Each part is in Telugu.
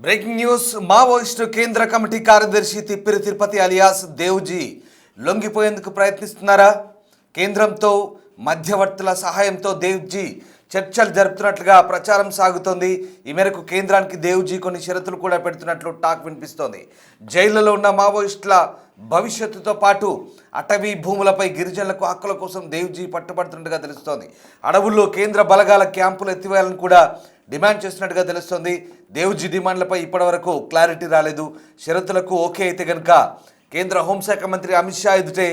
బ్రేకింగ్ న్యూస్ మావోయిస్టు కేంద్ర కమిటీ కార్యదర్శి తిప్పిరి తిరుపతి అలియాస్ దేవుజీ లొంగిపోయేందుకు ప్రయత్నిస్తున్నారా? కేంద్రంతో మధ్యవర్తుల సహాయంతో దేవుజీ చర్చలు జరుపుతున్నట్లుగా ప్రచారం సాగుతోంది. ఈ మేరకు కేంద్రానికి దేవుజీ కొన్ని షరతులు కూడా పెడుతున్నట్లు టాక్ వినిపిస్తోంది. జైళ్లలో ఉన్న మావోయిస్టుల భవిష్యత్తుతో పాటు అటవీ భూములపై గిరిజనులకు హక్కుల కోసం దేవుజీ పట్టుబడుతున్నట్టుగా తెలుస్తోంది. అడవుల్లో కేంద్ర బలగాల క్యాంపులు ఎత్తివేయాలని కూడా డిమాండ్ చేస్తున్నట్టుగా తెలుస్తోంది. దేవుజీ డిమాండ్లపై ఇప్పటివరకు క్లారిటీ రాలేదు. షరతులకు ఓకే అయితే కనుక కేంద్ర హోంశాఖ మంత్రి అమిత్ షా ఎదుటే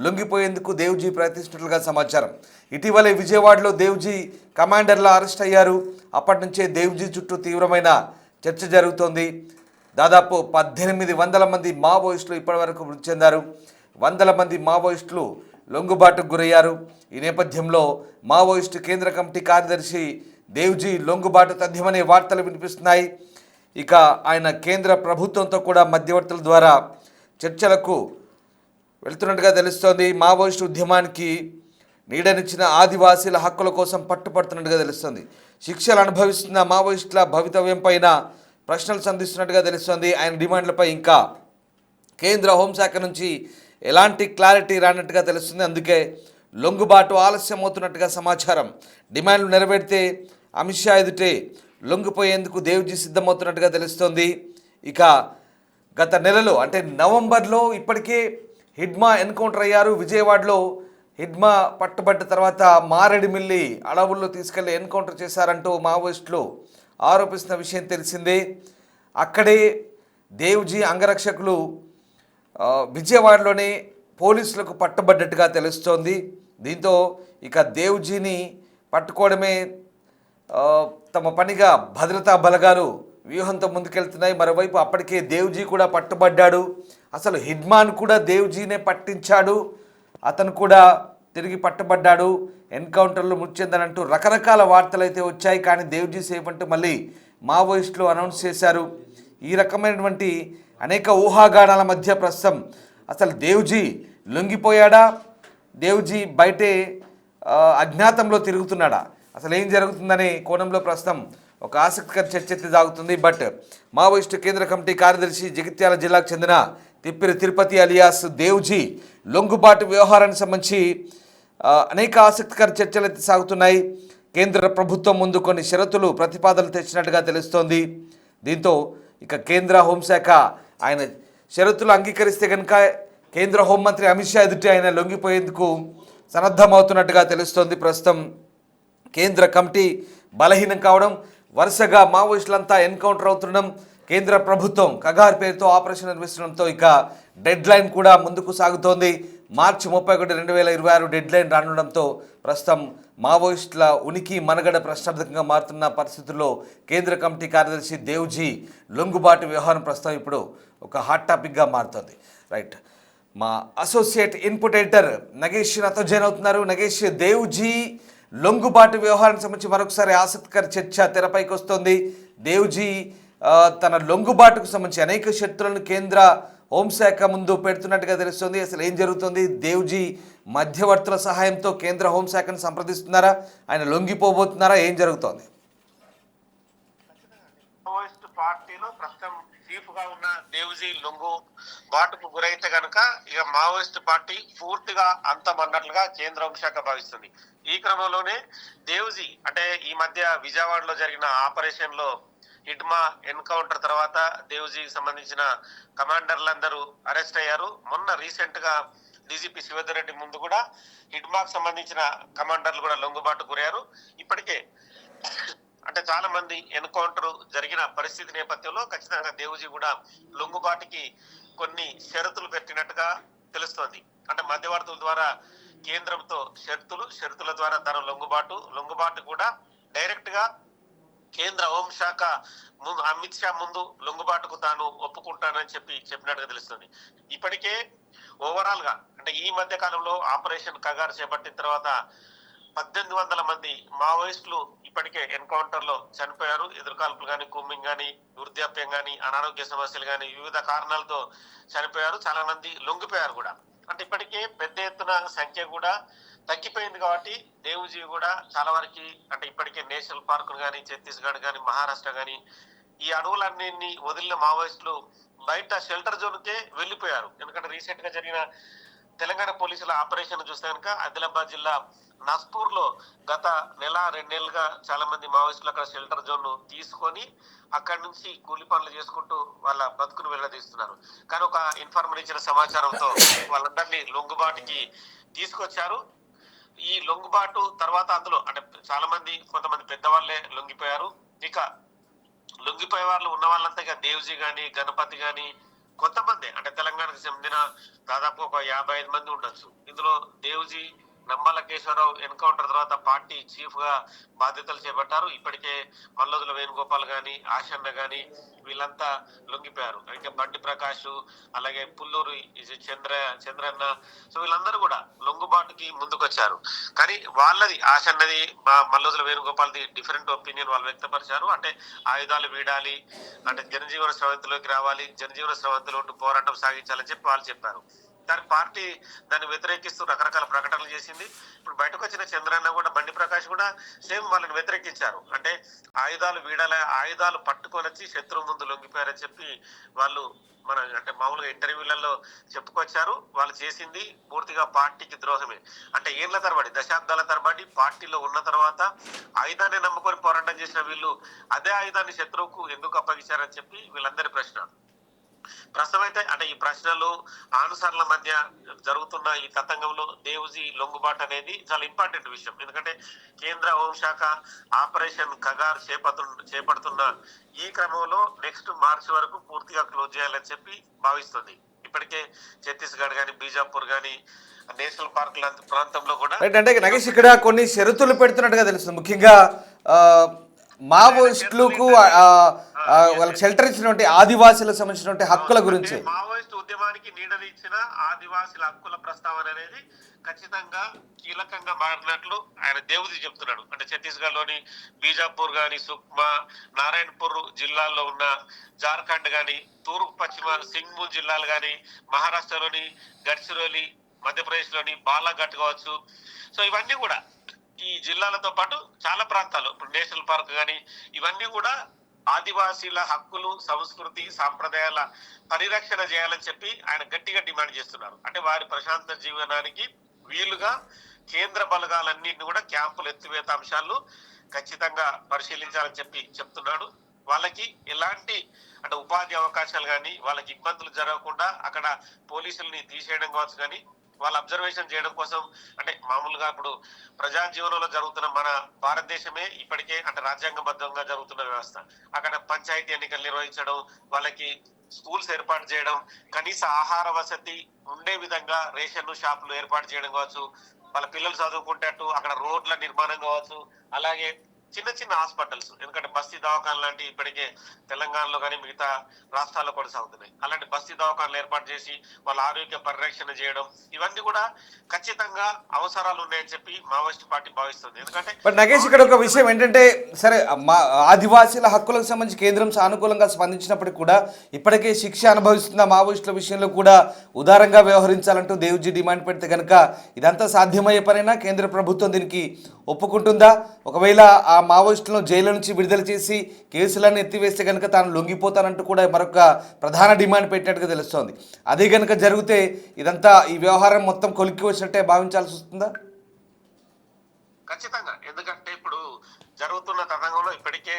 లొంగిపోయేందుకు దేవుజీ ప్రయత్నిస్తున్నట్లుగా సమాచారం. ఇటీవలే విజయవాడలో దేవుజీ కమాండర్లు అరెస్ట్ అయ్యారు. అప్పటి నుంచే దేవుజీ చుట్టూ తీవ్రమైన చర్చ జరుగుతోంది. దాదాపు 1800 మంది మావోయిస్టులు ఇప్పటివరకు మృతి చెందారు. వందల మంది మావోయిస్టులు లొంగుబాటుకు గురయ్యారు. ఈ నేపథ్యంలో మావోయిస్టు కేంద్ర కమిటీ కార్యదర్శి దేవుజీ లొంగుబాటు తథ్యమనే వార్తలు వినిపిస్తున్నాయి. ఇక ఆయన కేంద్ర ప్రభుత్వంతో కూడా మధ్యవర్తుల ద్వారా చర్చలకు వెళ్తున్నట్టుగా తెలుస్తోంది. మావోయిస్టు ఉద్యమానికి నీడనిచ్చిన ఆదివాసీల హక్కుల కోసం పట్టుపడుతున్నట్టుగా తెలుస్తోంది. శిక్షలు అనుభవిస్తున్న మావోయిస్టుల భవితవ్యం పైన ప్రశ్నలు సంధిస్తున్నట్టుగా తెలుస్తోంది. ఆయన డిమాండ్లపై ఇంకా కేంద్ర హోంశాఖ నుంచి ఎలాంటి క్లారిటీ రానట్టుగా తెలుస్తుంది. అందుకే లొంగుబాటు ఆలస్యం అవుతున్నట్టుగా సమాచారం. డిమాండ్లు నెరవేరితే అమిత్ షా ఎదుటే లొంగిపోయేందుకు దేవుజీ సిద్ధమవుతున్నట్టుగా తెలుస్తోంది. ఇక గత నెలలో అంటే నవంబర్లో ఇప్పటికే హిడ్మా ఎన్కౌంటర్ అయ్యారు. విజయవాడలో హిడ్మా పట్టుబడ్డ తర్వాత మారేడుమిల్లి అడవుల్లో తీసుకెళ్లి ఎన్కౌంటర్ చేశారంటూ మావోయిస్టులు ఆరోపిస్తున్న విషయం తెలిసిందే. అక్కడే దేవుజీ అంగరక్షకులు విజయవాడలోనే పోలీసులకు పట్టుబడ్డట్టుగా తెలుస్తోంది. దీంతో ఇక దేవుజీని పట్టుకోవడమే తమ పనిగా భద్రతా బలగాలు వ్యూహంతో ముందుకెళ్తున్నాయి. మరోవైపు అప్పటికే దేవుజీ కూడా పట్టుబడ్డాడు. అసలు హిడ్మాన్ కూడా దేవుజీనే పట్టించాడు, అతను కూడా తిరిగి పట్టుబడ్డాడు, ఎన్కౌంటర్లో మృతి చెందానంటూ రకరకాల వార్తలు అయితే వచ్చాయి. కానీ దేవుజీ సేఫ్ అంటూ మళ్ళీ మావోయిస్టులు అనౌన్స్ చేశారు. ఈ రకమైనటువంటి అనేక ఊహాగానాల మధ్య ప్రస్తుతం అసలు దేవుజీ లొంగిపోయాడా, దేవుజీ బయటే అజ్ఞాతంలో తిరుగుతున్నాడా, అసలు ఏం జరుగుతుందనే కోణంలో ప్రస్తుతం ఒక ఆసక్తికర చర్చ అయితే సాగుతుంది. బట్ మావోయిస్టు కేంద్ర కమిటీ కార్యదర్శి జగిత్యాల జిల్లాకు చెందిన తిప్పిరి తిరుపతి అలియాస్ దేవుజీ లొంగుబాటు వ్యవహారానికి సంబంధించి అనేక ఆసక్తికర చర్చలు అయితే సాగుతున్నాయి. కేంద్ర ప్రభుత్వం ముందు కొన్ని షరతులు ప్రతిపాదనలు తెచ్చినట్టుగా తెలుస్తోంది. దీంతో ఇక కేంద్ర హోంశాఖ ఆయన షరతులు అంగీకరిస్తే కనుక కేంద్ర హోంమంత్రి అమిత్ షా ఎదుటి ఆయన లొంగిపోయేందుకు సన్నద్ధమవుతున్నట్టుగా తెలుస్తోంది. ప్రస్తుతం కేంద్ర కమిటీ బలహీనం కావడం, వరుసగా మావోయిస్టులంతా ఎన్కౌంటర్ అవుతుండడం, కేంద్ర ప్రభుత్వం కగార్ పేరుతో ఆపరేషన్ నిర్వహించడంతో ఇక డెడ్ లైన్ కూడా ముందుకు సాగుతోంది. మార్చి 31, 2026 డెడ్ లైన్ రానుండడంతో ప్రస్తుతం మావోయిస్టుల ఉనికి మనుగడ ప్రశ్నార్థకంగా మారుతున్న పరిస్థితుల్లో కేంద్ర కమిటీ కార్యదర్శి దేవుజీ లొంగుబాటు వ్యవహారం ప్రస్తుతం ఇప్పుడు ఒక హాట్ టాపిక్గా మారుతోంది. రైట్, మా అసోసియేట్ ఇన్పుట్ ఎడిటర్ నగేష్ నాతో జాయిన్ అవుతున్నారు. నగేష్, దేవుజీ లొంగుబాటు వ్యవహారానికి సంబంధించి మరొకసారి ఆసక్తికర చర్చ తెరపైకి వస్తోంది. దేవుజీ తన లొంగుబాటుకు సంబంధించి అనేక షరతులను కేంద్ర హోంశాఖ ముందు పెడుతున్నట్టుగా తెలుస్తుంది. అసలు ఏం జరుగుతుంది? దేవుజీ మధ్యవర్తుల సహాయంతో కేంద్ర హోంశాఖను సంప్రదిస్తున్నారా, ఆయన లొంగిపోబోతున్నారా, ఏం జరుగుతోంది? పార్టీలో ప్రస్తుతం చీఫ్ గా ఉన్న దేవుజీ లొంగు బాటుకు గురైతే గనక ఇక మావోయిస్ట్ పార్టీ పూర్తిగా అంతమన్నట్లుగా కేంద్ర హోంశాఖ భావిస్తుంది. ఈ క్రమంలోనే దేవుజీ అంటే ఈ మధ్య విజయవాడలో జరిగిన ఆపరేషన్ లో హిడ్మా ఎన్కౌంటర్ తర్వాత దేవుజీకి సంబంధించిన కమాండర్లందరూ అరెస్ట్ అయ్యారు. మొన్న రీసెంట్ గా డీజీపీ శివధర్ రెడ్డి ముందు కూడా హిడ్మాకు సంబంధించిన కమాండర్లు కూడా లొంగుబాటు గురయ్యారు. ఇప్పటికే అంటే చాలా మంది ఎన్కౌంటర్ జరిగిన పరిస్థితి నేపథ్యంలో ఖచ్చితంగా దేవుజీ కూడా లొంగుబాటుకి కొన్ని షరతులు పెట్టినట్టుగా తెలుస్తోంది. అంటే మధ్యవర్తుల ద్వారా కేంద్రంతో షరతుల ద్వారా తన లొంగుబాటు కూడా డైరెక్ట్ గా కేంద్ర హోంశాఖ అమిత్ షా ముందు లొంగుబాటుకు తాను ఒప్పుకుంటానని చెప్పినట్టుగా తెలుస్తుంది. ఇప్పటికే ఓవరాల్ గా అంటే ఈ మధ్య కాలంలో ఆపరేషన్ కగార్ చేపట్టిన తర్వాత 1800 మంది మావోయిస్టులు ఇప్పటికే ఎన్కౌంటర్ లో చనిపోయారు. ఎదురుకాల్పులు కానీ, కూంబింగ్ కానీ, వృద్ధాప్యం కానీ, అనారోగ్య సమస్యలు కానీ వివిధ కారణాలతో చనిపోయారు. చాలా మంది లొంగిపోయారు కూడా. అంటే ఇప్పటికే పెద్ద ఎత్తున సంఖ్య కూడా తగ్గిపోయింది. కాబట్టి దేవుజీ కూడా చాలా వరకు అంటే ఇప్పటికే నేషనల్ పార్కులు కానీ, ఛత్తీస్గఢ్ కానీ, మహారాష్ట్ర కానీ ఈ అడవులన్నింటినీ వదిలిన మావోయిస్టులు బయట షెల్టర్ జోన్కే వెళ్లిపోయారు. ఎందుకంటే రీసెంట్ గా జరిగిన తెలంగాణ పోలీసుల ఆపరేషన్ చూస్తే కనుక ఆదిలాబాద్ జిల్లా నస్పూర్ లో గత నెల 2 నెలలుగా చాలా మంది మావోయిస్టులు అక్కడ షెల్టర్ జోన్ తీసుకొని అక్కడి నుంచి కూలి పనులు చేసుకుంటూ వాళ్ళ బతుకును వెళ్లదీస్తున్నారు. కానీ ఒక ఇన్ఫర్మేషన్ ఇచ్చిన సమాచారంతో వాళ్ళందరినీ లొంగుబాటుకి తీసుకొచ్చారు. ఈ లొంగుబాటు తర్వాత అందులో అంటే చాలా మంది కొంతమంది పెద్దవాళ్లే లొంగిపోయారు. ఇక లొంగిపోయే వాళ్ళు ఉన్న వాళ్ళంతా ఇక దేవ్జీ గాని గణపతి గాని కొంతమంది అంటే తెలంగాణకు చెందిన దాదాపు ఒక 55 మంది ఉండొచ్చు. ఇందులో దేవ్జీ నమ్మలకేశ్వరరావు ఎన్కౌంటర్ తర్వాత పార్టీ చీఫ్ గా బాధ్యతలు చేపట్టారు. ఇప్పటికే మల్లోజుల వేణుగోపాల్ గాని ఆశన్న గాని వీళ్ళంతా లొంగిపోయారు. ఇంకా బండి ప్రకాష్ అలాగే పుల్లూరు చంద్రన్న సో వీళ్ళందరూ కూడా లొంగుబాటుకి ముందుకొచ్చారు. కానీ వాళ్ళది ఆశన్నది మల్లోజుల వేణుగోపాల్ది డిఫరెంట్ ఒపీనియన్ వాళ్ళు వ్యక్తపరిచారు. అంటే ఆయుధాలు వీడాలి, అంటే జనజీవన స్రవంతిలోకి రావాలి, జనజీవన స్రవంతిలో ఉంటూ పోరాటం సాగించాలని చెప్పి వాళ్ళు చెప్పారు. దాని పార్టీ దాన్ని వ్యతిరేకిస్తూ రకరకాల ప్రకటనలు చేసింది. ఇప్పుడు బయటకు వచ్చిన చంద్రన్న కూడా బండి ప్రకాష్ కూడా సేమ్ వాళ్ళని వ్యతిరేకించారు. అంటే ఆయుధాలు వీడాలి, ఆయుధాలు పట్టుకొని వచ్చి శత్రువు ముందు లొంగిపోయారని చెప్పి వాళ్ళు మన అంటే మామూలుగా ఇంటర్వ్యూలలో చెప్పుకొచ్చారు. వాళ్ళు చేసింది పూర్తిగా పార్టీకి ద్రోహమే. అంటే ఏళ్ల తరబడి దశాబ్దాల తరబడి పార్టీలో ఉన్న తర్వాత ఆయుధాన్ని నమ్ముకొని పోరాటం చేసిన వీళ్ళు అదే ఆయుధాన్ని శత్రువుకు ఎందుకు అప్పగించారని చెప్పి వీళ్ళందరి ప్రశ్న. ప్రస్తుతం అయితే అంటే ఈ ప్రశ్నలు ఆనుసరణ మధ్య జరుగుతున్న ఈ తతంగంలో దేవ్జీ లొంగుబాటు అనేది చాలా ఇంపార్టెంట్ విషయం. ఎందుకంటే కేంద్ర హోంశాఖ ఆపరేషన్ కగార్ చేపడుతున్న ఈ క్రమంలో నెక్స్ట్ మార్చి వరకు పూర్తిగా క్లోజ్ చేయాలని చెప్పి భావిస్తుంది. ఇప్పటికే ఛత్తీస్గఢ్ గాని బీజాపూర్ గాని నేషనల్ పార్క్ ప్రాంతంలో కూడా అంటే నగేష్ ఇక్కడ కొన్ని షరతులు పెడుతున్నట్టుగా తెలుస్తుంది. ముఖ్యంగా మావోయిస్టులకు వాళ్ళకి షెల్టర్ ఇచ్చినటువంటి ఆదివాసీలకు సంబంధించినటువంటి హక్కుల గురించి మావోయిస్ట్ ఉద్యమానికి నీడనిచ్చిన ఆదివాసీల హక్కుల ప్రస్తావన అనేది ఖచ్చితంగా కీలకంగా మారినట్లు ఆయన దేవ్జీ చెప్తున్నాడు. అంటే ఛత్తీస్గఢ్ లోని బీజాపూర్ గాని సుక్మా నారాయణపూర్ జిల్లాల్లో ఉన్న జార్ఖండ్ గాని తూర్పు పశ్చిమ సింగ్భూమ్ జిల్లాలు గాని మహారాష్ట్రలోని గడ్చిరోలి మధ్యప్రదేశ్ లోని బాలాఘాట్ కావచ్చు. సో ఇవన్నీ కూడా ఈ జిల్లాలతో పాటు చాలా ప్రాంతాలు ఇప్పుడు నేషనల్ పార్క్ గాని ఇవన్నీ కూడా ఆదివాసీల హక్కులు సంస్కృతి సాంప్రదాయాల పరిరక్షణ చేయాలని చెప్పి ఆయన గట్టిగా డిమాండ్ చేస్తున్నారు. అంటే వారి ప్రశాంత జీవనానికి వీలుగా కేంద్ర బలగాలన్నింటినీ కూడా క్యాంపులు ఎత్తివేత అంశాలు ఖచ్చితంగా పరిశీలించాలని చెప్పి చెప్తున్నాడు. వాళ్ళకి ఎలాంటి అంటే ఉపాధి అవకాశాలు కానీ వాళ్ళకి ఇబ్బందులు జరగకుండా అక్కడ పోలీసుల్ని తీసేయడం కావచ్చు కానీ వాళ్ళ అబ్జర్వేషన్ చేయడం కోసం అంటే మామూలుగా ఇప్పుడు ప్రజా జీవనంలో జరుగుతున్న మన భారతదేశమే ఇప్పటికే అంటే రాజ్యాంగబద్ధంగా జరుగుతున్న వ్యవస్థ. అక్కడ పంచాయతీ ఎన్నికలు నిర్వహించడం, వాళ్ళకి స్కూల్స్ ఏర్పాటు చేయడం, కనీస ఆహార వసతి ఉండే విధంగా రేషన్ షాపులు ఏర్పాటు చేయడం కావచ్చు, వాళ్ళ పిల్లలు చదువుకుంటట్టు అక్కడ రోడ్ల నిర్మాణం కావచ్చు, అలాగే చిన్న చిన్న హాస్పిటల్స్ ఎందుకంటే బస్తీ దవాఖాన లాంటి ఇప్పటికే తెలంగాణలో కానీ మిగతా రాష్ట్రాల్లో కొనసాగుతున్నాయి. అలాంటి బస్తీ దవాఖానలు ఏర్పాటు చేసి వాళ్ళ ఆరోగ్య పరిరక్షణ చేయడం ఇవన్నీ కూడా ఖచ్చితంగా అవసరాలు ఉన్నాయని చెప్పి మావోయిస్ట్ పార్టీ భావిస్తుంది. ఎందుకంటే బట్ నగేష్ ఇక్కడ ఒక విషయం ఏంటంటే సరే ఆదివాసీల హక్కులకు సంబంధించి కేంద్రం సానుకూలంగా స్పందించినప్పటికీ కూడా ఇప్పటికే శిక్ష అనుభవిస్తున్న మావోయిస్టుల విషయంలో కూడా ఉదారంగా వ్యవహరించాలంటూ దేవ్జీ డిమాండ్ పెడితే కనుక ఇదంతా సాధ్యమయ్యే పనైనా కేంద్ర ప్రభుత్వం దీనికి ఒప్పుకుంటుందా? ఒకవేళ ఆ మావోయిస్టులను జైలు నుంచి విడుదల చేసి కేసులను ఎత్తివేస్తే కనుక తాను లొంగిపోతానంటూ కూడా మరొక ప్రధాన డిమాండ్ పెట్టినట్టుగా తెలుస్తోంది. అదే కనుక జరిగితే ఇదంతా ఈ వ్యవహారం మొత్తం కొలిక్కి వచ్చినట్టే భావించాల్సి వస్తుందా? ఖచ్చితంగా. ఎందుకంటే ఇప్పుడు జరుగుతున్న తతంగంలో ఇప్పటికే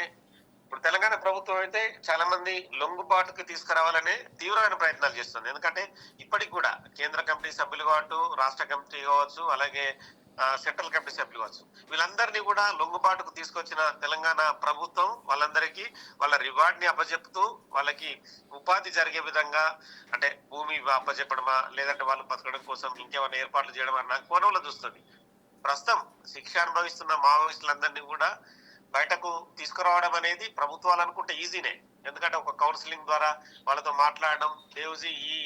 ఇప్పుడు తెలంగాణ ప్రభుత్వం అయితే చాలా మంది లొంగుబాటుకు తీసుకురావాలనే తీవ్రమైన ప్రయత్నాలు చేస్తుంది. ఎందుకంటే ఇప్పటికి కూడా కేంద్ర కమిటీ సభ్యులు కావచ్చు, రాష్ట్ర కమిటీ కావచ్చు, అలాగే సెంట్రల్ కమిటీ సభ్యులు కావచ్చు, వీళ్ళందరినీ కూడా లొంగుబాటుకు తీసుకొచ్చిన తెలంగాణ ప్రభుత్వం వాళ్ళందరికీ వాళ్ళ రివార్డ్ ని అప్పచెప్తూ వాళ్ళకి ఉపాధి జరిగే విధంగా అంటే భూమి అప్పచెప్పడమా లేదంటే వాళ్ళు బతకడం కోసం ఇంకేమైనా ఏర్పాట్లు చేయడం అన్న కోణంలో చూస్తుంది. ప్రస్తుతం శిక్ష అనుభవిస్తున్న మావోయిస్టులందరినీ కూడా బయటకు తీసుకురావడం అనేది ప్రభుత్వాలు అనుకుంటే ఈజీనే. ఎందుకంటే ఒక కౌన్సిలింగ్ ద్వారా వాళ్ళతో మాట్లాడడం, దేవ్జీ ఈ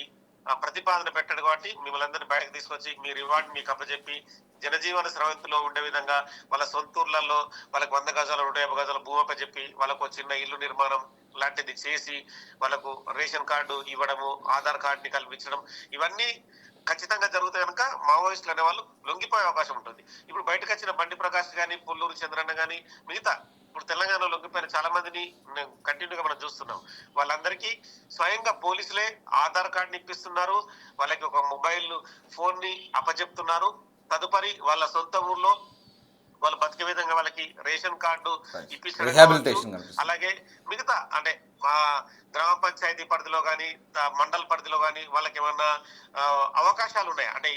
ప్రతిపాదన పెట్టాడు కాబట్టి మిమ్మల్ని అందరినీ బయటకు తీసుకొచ్చి మీ రివార్డ్ మీకు అప్పచెప్పి జనజీవన స్రవంతిలో ఉండే విధంగా వాళ్ళ సొంతూర్లలో వాళ్ళకి 100 గజాల 150 గజాల భూమి అప్పచెప్పి వాళ్ళకు చిన్న ఇల్లు నిర్మాణం లాంటిది చేసి వాళ్ళకు రేషన్ కార్డు ఇవ్వడము, ఆధార్ కార్డుని కల్పించడం ఇవన్నీ ఖచ్చితంగా జరుగుతాయి కనుక మావోయిస్ట్ మావోయిస్టులు అనే వాళ్ళు లొంగిపోయే అవకాశం ఉంటుంది. ఇప్పుడు బయటకు వచ్చిన బండి ప్రకాష్ గాని, పుల్లూరు చంద్రన్న గాని, మిగతా ఇప్పుడు తెలంగాణలో లొంగిపోయిన చాలా మందిని కంటిన్యూగా మనం చూస్తున్నాం. వాళ్ళందరికీ స్వయంగా పోలీసులే ఆధార్ కార్డుని ఇప్పిస్తున్నారు, వాళ్ళకి ఒక మొబైల్ ఫోన్ ని అప్పచెప్తున్నారు. తదుపరి వాళ్ళ సొంత ఊర్లో వాళ్ళు బతికే విధంగా వాళ్ళకి రేషన్ కార్డు ఇప్పించడం కావచ్చు, అలాగే మిగతా అంటే మా గ్రామ పంచాయతీ పరిధిలో కానీ మండల పరిధిలో కానీ వాళ్ళకి ఏమన్నా అవకాశాలు ఉన్నాయి అంటే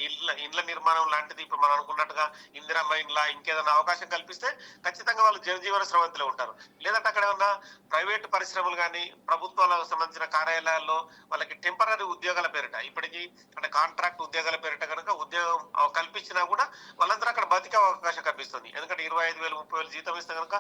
ఇండ్ల నిర్మాణం లాంటిది ఇప్పుడు మనం అనుకున్నట్టుగా ఇందిరమ్మ ఇండ్ల ఇంకేదైనా అవకాశం కల్పిస్తే ఖచ్చితంగా వాళ్ళు జనజీవన స్రవంతిలో ఉంటారు. లేదంటే అక్కడ ఏమన్నా ప్రైవేట్ పరిశ్రమలు కానీ ప్రభుత్వాలకు సంబంధించిన కార్యాలయాల్లో వాళ్ళకి టెంపరీ ఉద్యోగాల పేరిట ఇప్పటికీ అంటే కాంట్రాక్ట్ ఉద్యోగాల పేరిట కనుక ఉద్యోగం కల్పించినా కూడా వాళ్ళందరూ అక్కడ బతికే అవకాశం కల్పిస్తుంది. ఎందుకంటే 25,000 30,000 జీతం ఇస్తే కనుక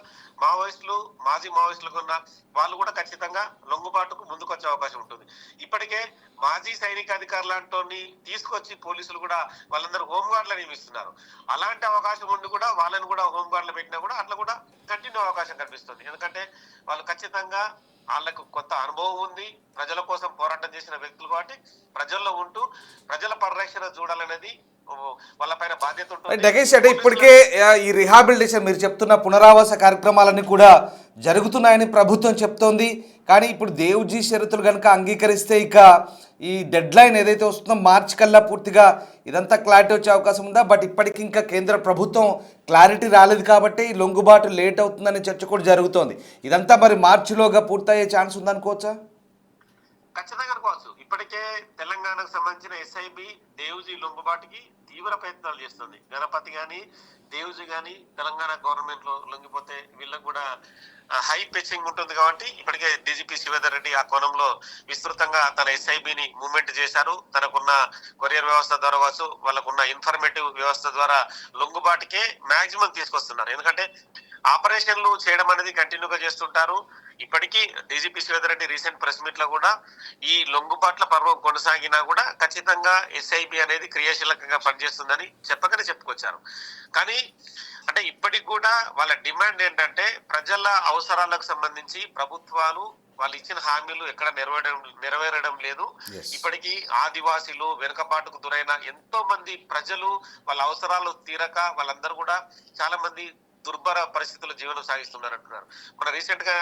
మావోయిస్టులు మాజీ మావోయిస్టులకు ఉన్న వాళ్ళు కూడా ఖచ్చితంగా లొంగుబాటుకు ముందుకు వచ్చే అవకాశం ఉంటుంది. ఇప్పటికే మాజీ సైనిక అధికారులంటోని తీసుకొచ్చి పోలీసులు కూడా వాళ్ళందరూ హోంగార్డులు నియమిస్తున్నారు. అలాంటి అవకాశం ఉండి కూడా వాళ్ళని కూడా హోంగార్డులు పెట్టినా కూడా అట్లా కూడా కంటిన్యూ అవకాశం కనిపిస్తుంది. ఎందుకంటే వాళ్ళు ఖచ్చితంగా వాళ్ళకు కొత్త అనుభవం ఉంది, ప్రజల కోసం పోరాటం చేసిన వ్యక్తులు కాబట్టి ప్రజల్లో ఉంటూ ప్రజల పరిరక్షణ చూడాలనేది వాళ్ళ పైన బాధ్యత ఉంటుంది. నగేష్ అంటే ఇప్పటికే ఈ రిహాబిలిటేషన్ మీరు చెప్తున్న పునరావాస కార్యక్రమాలన్నీ కూడా జరుగుతున్నాయని ప్రభుత్వం చెప్తోంది. కానీ ఇప్పుడు దేవుజీ షరతులు కనుక అంగీకరిస్తే ఇక ఈ డెడ్ లైన్ ఏదైతే వస్తుందో మార్చి కల్లా పూర్తిగా ఇదంతా క్లారిటీ వచ్చే అవకాశం ఉందా? బట్ ఇప్పటికి ఇంకా కేంద్ర ప్రభుత్వం క్లారిటీ రాలేదు కాబట్టి లొంగుబాటు లేట్ అవుతుందనే చర్చ కూడా జరుగుతోంది. ఇదంతా మరి మార్చిలోగా పూర్తయ్యే ఛాన్స్ ఉందనుకోవచ్చా? ఖచ్చితంగా అనుకోవచ్చు. ఇప్పటికే తెలంగాణకు సంబంధించిన ఎస్ఐబి దేవుజీ లొంగుబాటుకి తీవ్ర ప్రయత్నాలు చేస్తుంది. గణపతి గాని దేవుజీ గాని తెలంగాణ గవర్నమెంట్ లో లొంగిపోతే వీళ్ళకి కూడా హై పిచింగ్ ఉంటుంది కాబట్టి ఇప్పటికే డీజీపీ శివేందర్ రెడ్డి ఆ కోణంలో విస్తృతంగా తన ఎస్ఐబిని మూవ్మెంట్ చేశారు. తనకున్న కొరియర్ వ్యవస్థ ద్వారా కావచ్చు, వాళ్ళకున్న ఇన్ఫర్మేటివ్ వ్యవస్థ ద్వారా లొంగుబాటుకే మాక్సిమం తీసుకొస్తున్నారు. ఎందుకంటే ఆపరేషన్లు చేయడం అనేది కంటిన్యూగా చేస్తుంటారు. ఇప్పటికీ DGP Sridhar Reddy recent press meet లో కూడా ఈ లొంగుబాట్ల పర్వం కొనసాగినా కూడా ఖచ్చితంగా ఎస్ఐబి అనేది క్రియాశీలకంగా పనిచేస్తుందని చెప్పకనే చెప్పుకొచ్చారు. కానీ అంటే ఇప్పటికి కూడా వాళ్ళ డిమాండ్ ఏంటంటే ప్రజల అవసరాలకు సంబంధించి ప్రభుత్వాలు వాళ్ళు ఇచ్చిన హామీలు ఎక్కడ నెరవేరడం లేదు. ఇప్పటికీ ఆదివాసీలు వెనుకబాటుకు గురైన ఎంతో మంది ప్రజలు వాళ్ళ అవసరాలు తీరక వాళ్ళందరూ కూడా చాలా మంది దుర్భర పరిస్థితుల్లో జీవనం సాగిస్తున్నారు అంటున్నారు. మన రీసెంట్ గా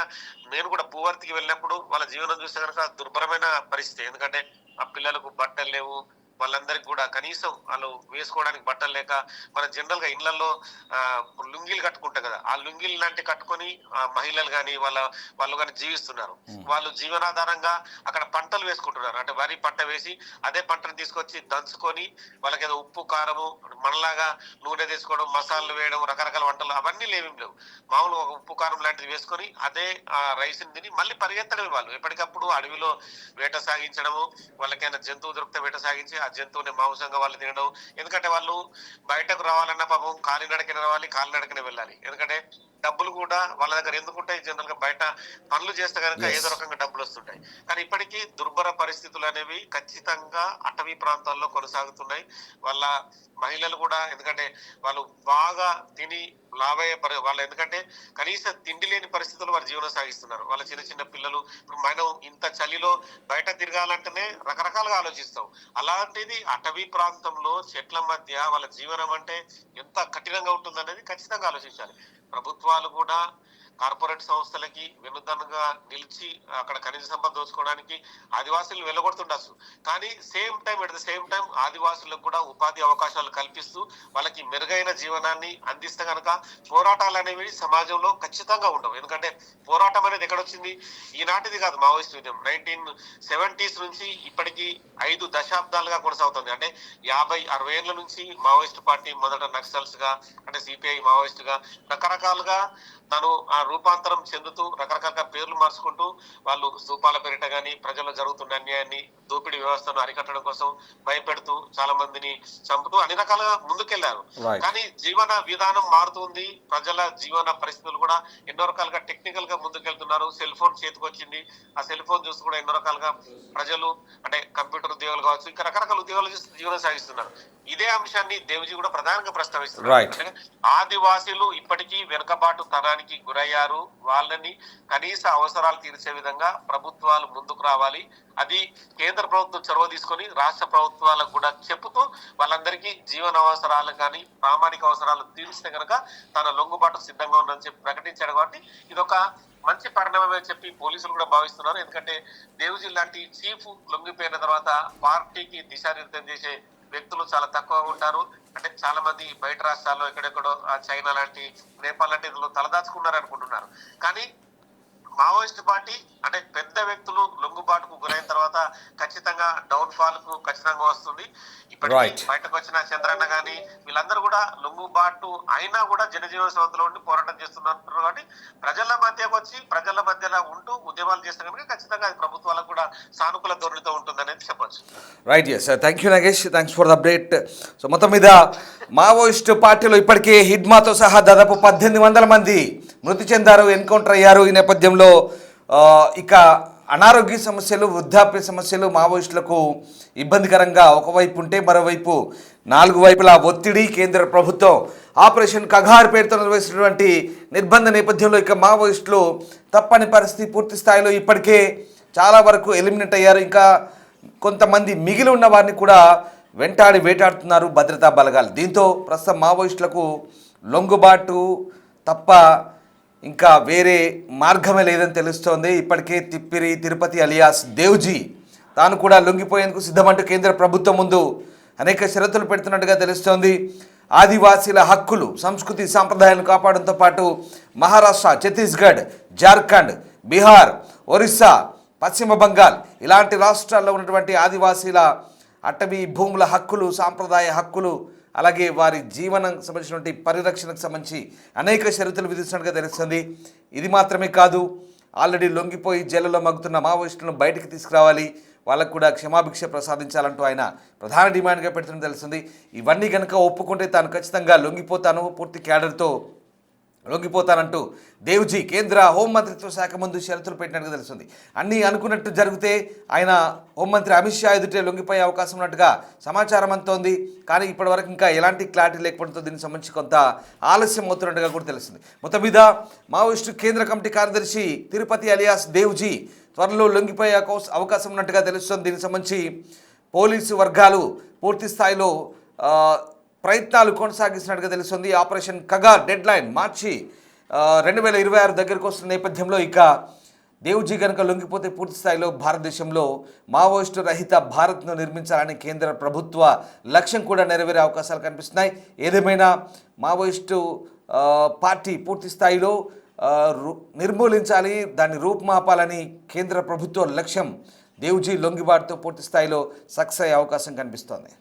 నేను కూడా పూవర్తికి వెళ్ళినప్పుడు వాళ్ళ జీవనం చూస్తే కనుక దుర్భరమైన పరిస్థితి. ఎందుకంటే ఆ పిల్లలకు బట్టలు లేవు, వాళ్ళందరికీ కూడా కనీసం వాళ్ళు వేసుకోవడానికి బట్టలు లేక మన జనరల్ గా ఇళ్లలో లుంగీలు కట్టుకుంటాం కదా, ఆ లుంగీలు లాంటి కట్టుకొని మహిళలు కానీ వాళ్ళు కానీ జీవిస్తున్నారు. వాళ్ళు జీవనాధారంగా అక్కడ పంటలు వేసుకుంటున్నారు. అంటే వరి పంట వేసి అదే పంటను తీసుకొచ్చి దంచుకొని వాళ్ళకి ఏదో ఉప్పు కారము మనలాగా నూనె తీసుకోవడం, మసాలాలు వేయడం, రకరకాల వంటలు అవన్నీ లేవు. మామూలు ఒక ఉప్పు కారం లాంటిది వేసుకొని అదే రైస్ తిని మళ్ళీ పరిగెత్తడమే. వాళ్ళు ఎప్పటికప్పుడు అడవిలో వేట సాగించడము, వాళ్ళకైనా జంతువు దొరికితే వేట సాగించి ఆ జంతువుని మాంసంగా వాళ్ళు తినడం. ఎందుకంటే వాళ్ళు బయటకు రావాలన్న పాపం కాలినడకనే రావాలి, కాలినడకనే వెళ్ళాలి. ఎందుకంటే డబ్బులు కూడా వాళ్ళ దగ్గర ఎందుకుంటాయి, జనరల్ గా బయట పనులు చేస్తే కనుక ఏదో రకంగా డబ్బులు వస్తుంటాయి. కానీ ఇప్పటికీ దుర్భర పరిస్థితులు అనేవి ఖచ్చితంగా అటవీ ప్రాంతాల్లో కొనసాగుతున్నాయి. వాళ్ళ మహిళలు కూడా ఎందుకంటే వాళ్ళు బాగా తిని లాభయ్యే వాళ్ళు ఎందుకంటే కనీస తిండి లేని పరిస్థితుల్లో వారు జీవనం సాగిస్తున్నారు. వాళ్ళ చిన్న చిన్న పిల్లలు మనం ఇంత చలిలో బయట తిరగాలంటేనే రకరకాలుగా ఆలోచిస్తాం. అలాంటిది అటవీ ప్రాంతంలో చెట్ల మధ్య వాళ్ళ జీవనం అంటే ఎంత కఠినంగా ఉంటుందనేది ఖచ్చితంగా ఆలోచించాలి. ప్రభుత్వాలు కూడా కార్పొరేట్ సంస్థలకి వెనుదన్నుగా నిలిచి అక్కడ ఖనిజ సంపద దోచుకోవడానికి ఆదివాసులు వెళ్ళగొడుతుండొచ్చు. కానీ ఎట్ ద సేమ్ టైం ఆదివాసులకు కూడా ఉపాధి అవకాశాలు కల్పిస్తూ వాళ్ళకి మెరుగైన జీవనాన్ని అందిస్తే కనుక పోరాటాలు అనేవి సమాజంలో ఖచ్చితంగా ఉండవు. ఎందుకంటే పోరాటం అనేది ఎక్కడొచ్చింది, ఈనాటిది కాదు. మావోయిస్ట్ ఉద్యమం 1970s నుంచి ఇప్పటికీ 5 దశాబ్దాలుగా కొనసాగుతుంది. అంటే 50-60 ఏళ్ల నుంచి మావోయిస్ట్ పార్టీ మొదట నక్సల్స్ గా అంటే సిపిఐ మావోయిస్ట్ గా రకరకాలుగా తను ఆ రూపాంతరం చెందుతూ రకరకాల పేర్లు మార్చుకుంటూ వాళ్ళు స్తూపాల పేరిట గాని ప్రజల్లో జరుగుతున్న అన్యాయాన్ని దోపిడీ వ్యవస్థను అరికట్టడం కోసం భయపెడుతూ చాలా మందిని చంపుతూ అన్ని రకాలుగా ముందుకెళ్లారు. కానీ జీవన విధానం మారుతుంది, ప్రజల జీవన పరిస్థితులు కూడా ఎన్నో రకాలుగా టెక్నికల్ గా ముందుకెళ్తున్నారు. సెల్ ఫోన్ చేతికి వచ్చింది, ఆ సెల్ ఫోన్ చూస్తూ కూడా ఎన్నో రకాలుగా ప్రజలు అంటే కంప్యూటర్ ఉద్యోగాలు కావచ్చు ఇంకా రకరకాల ఉద్యోగాలు చూస్తూ జీవనం సాగిస్తున్నారు. ఇదే అంశాన్ని దేవుజీ కూడా ప్రధానంగా ప్రస్తావిస్తున్నారు. ఆదివాసీలు ఇప్పటికీ వెనుకబాటు తనానికి గురయ్యారు. అయ్యారు, వాళ్ళని కనీస అవసరాలు తీర్చే విధంగా ప్రభుత్వాలు ముందుకు రావాలి. అది కేంద్ర ప్రభుత్వం చొరవ తీసుకొని రాష్ట్ర ప్రభుత్వాలకు కూడా చెబుతూ వాళ్ళందరికీ జీవన అవసరాలు కానీ ప్రామాణిక అవసరాలు తీర్చితే కనుక తన లొంగుబాటు సిద్ధంగా ఉందని చెప్పి ప్రకటించాడు. కాబట్టి ఇదొక మంచి పరిణామమే చెప్పి పోలీసులు కూడా భావిస్తున్నారు. ఎందుకంటే దేవుజీ లాంటి చీఫ్ లొంగిపోయిన తర్వాత పార్టీకి దిశానిర్దేశం చేసే వ్యక్తులు చాలా తక్కువగా ఉంటారు. అంటే చాలా మంది బయట రాష్ట్రాల్లో ఎక్కడెక్కడో చైనా లాంటి, నేపాల్ లాంటి తలదాచుకున్నారు అనుకుంటున్నారు. కానీ మావోయిస్ట్ పార్టీ అంటే పెద్ద వ్యక్తులు లొంగుబాటుకు గురైన తర్వాత ఖచ్చితంగా డౌన్ ఫాల్ కు ఖచ్చితంగా వస్తుంది. ఇప్పటికీ బయటకు వచ్చిన చంద్రన్న గాని వీళ్ళందరూ కూడా లొంగుబాటు అయినా కూడా జనజీవన స్రవంతిలో ఉండి పోరాటం చేస్తున్నారు. కాబట్టి ప్రజల మధ్యకు వచ్చి ప్రజల మధ్యలో ఉంటూ ఉద్యమాలు చేస్తే కనుక ఖచ్చితంగా అది ప్రభుత్వాలకు కూడా సానుకూల ధోరణితో ఉంటుందనేది చెప్పొచ్చు. Right, yes, thank you Nagesh, thanks for the update. So మొత్తం మీద మావోయిస్ట్ పార్టీలో ఇప్పటికే హిడ్మాతో సహా దాదాపు 1800 మంది మృతి చెందారు, ఎన్కౌంటర్ అయ్యారు. ఈ నేపథ్యంలో ఇక అనారోగ్య సమస్యలు, వృద్ధాప్య సమస్యలు మావోయిస్టులకు ఇబ్బందికరంగా ఒకవైపు ఉంటే, మరోవైపు 4 వైపులా ఒత్తిడి. కేంద్ర ప్రభుత్వం ఆపరేషన్ కగార్ పేరుతో నిర్వహిస్తున్నటువంటి నిర్బంధ నేపథ్యంలో ఇక మావోయిస్టులు తప్పని పరిస్థితి. పూర్తి స్థాయిలో ఇప్పటికే చాలా వరకు ఎలిమినేట్ అయ్యారు. ఇంకా కొంతమంది మిగిలి ఉన్న వారిని కూడా వేటాడుతున్నారు భద్రతా బలగాలు. దీంతో ప్రస్తుతం మావోయిస్టులకు లొంగుబాటు తప్ప ఇంకా వేరే మార్గమే లేదని తెలుస్తోంది. ఇప్పటికే తిరుపతి అలియాస్ దేవుజీ తాను కూడా లొంగిపోయేందుకు సిద్ధమంటూ కేంద్ర ప్రభుత్వం ముందు అనేక షరతులు పెడుతున్నట్టుగా తెలుస్తోంది. ఆదివాసీల హక్కులు, సంస్కృతి, సాంప్రదాయాలను కాపాడంతో పాటు మహారాష్ట్ర, ఛత్తీస్గఢ్, జార్ఖండ్, బీహార్, ఒరిస్సా, పశ్చిమ బంగాల్ ఇలాంటి రాష్ట్రాల్లో ఉన్నటువంటి ఆదివాసీల అటవీ భూముల హక్కులు, సాంప్రదాయ హక్కులు, అలాగే వారి జీవనం సంబంధించినటువంటి పరిరక్షణకు సంబంధించి అనేక షరతులు విధిస్తున్నట్టుగా తెలుస్తుంది. ఇది మాత్రమే కాదు, ఆల్రెడీ లొంగిపోయి జైలులో మగ్గుతున్న మావోయిస్టులను బయటికి తీసుకురావాలి, వాళ్ళకు కూడా క్షమాభిక్ష ప్రసాదించాలంటూ ఆయన ప్రధాన డిమాండ్గా పెడుతున్నట్టు తెలుస్తుంది. ఇవన్నీ కనుక ఒప్పుకుంటే తాను ఖచ్చితంగా లొంగిపోతాను, పూర్తి క్యాడర్తో లొంగిపోతానంటూ దేవుజీ కేంద్ర హోంమంత్రిత్వ శాఖ ముందు షరతులు పెట్టినట్టుగా తెలుస్తుంది. అన్నీ అనుకున్నట్టు జరిగితే ఆయన హోంమంత్రి అమిత్ షా ఎదుటే లొంగిపోయే అవకాశం ఉన్నట్టుగా సమాచారం అంతోంది. కానీ ఇప్పటివరకు ఇంకా ఎలాంటి క్లారిటీ లేకపోవడంతో దీనికి సంబంధించి కొంత ఆలస్యం అవుతున్నట్టుగా కూడా తెలుస్తుంది. మొత్తం మీద మావోయిస్టు కేంద్ర కమిటీ కార్యదర్శి తిరుపతి అలియాస్ దేవుజీ త్వరలో లొంగిపోయే అవకాశం ఉన్నట్టుగా తెలుస్తుంది. దీనికి సంబంధించి పోలీసు వర్గాలు పూర్తి స్థాయిలో ప్రయత్నాలు కొనసాగిస్తున్నట్టుగా తెలుస్తుంది. ఆపరేషన్ కగార్ డెడ్ లైన్ మార్చి 2026 దగ్గరకు వస్తున్న నేపథ్యంలో ఇక దేవుజీ కనుక లొంగిపోతే పూర్తి స్థాయిలో భారతదేశంలో మావోయిస్టు రహిత భారత్ను నిర్మించాలని కేంద్ర ప్రభుత్వ లక్ష్యం కూడా నెరవేరే అవకాశాలు కనిపిస్తున్నాయి. ఏదేమైనా మావోయిస్టు పార్టీ పూర్తి స్థాయిలో నిర్మూలించాలి, దాన్ని రూపుమాపాలని కేంద్ర ప్రభుత్వ లక్ష్యం. దేవుజీ లొంగిబాటుతో పూర్తి స్థాయిలో సక్సెస్ అయ్యే అవకాశం కనిపిస్తోంది.